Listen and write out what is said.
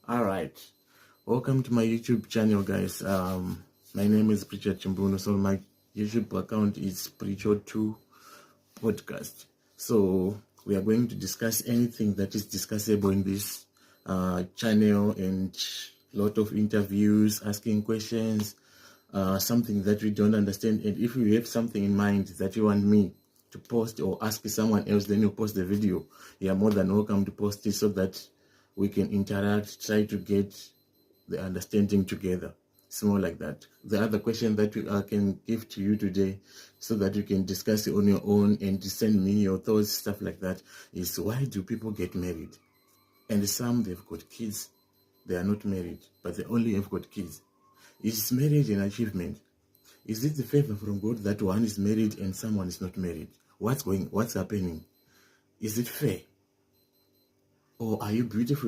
All right, welcome to my YouTube channel, guys. My name is Preacher Chimbuno, so my YouTube account is Preacher2 Podcast. So we are going to discuss anything that is discussable in this channel, and a lot of interviews, asking questions, something that we don't understand. And if you have something in mind that you want me to post or ask someone else, then you post the video. You are more than welcome to post it so that we can interact, try to get the understanding together. It's more like that. The other question that I can give to you today so that you can discuss it on your own and send me your thoughts, stuff like that, is why do people get married? And some, they've got kids. They are not married, but they only have got kids. Is marriage an achievement? Is it the favor from God that one is married and someone is not married? What's happening? Is it fair? Or are you beautiful enough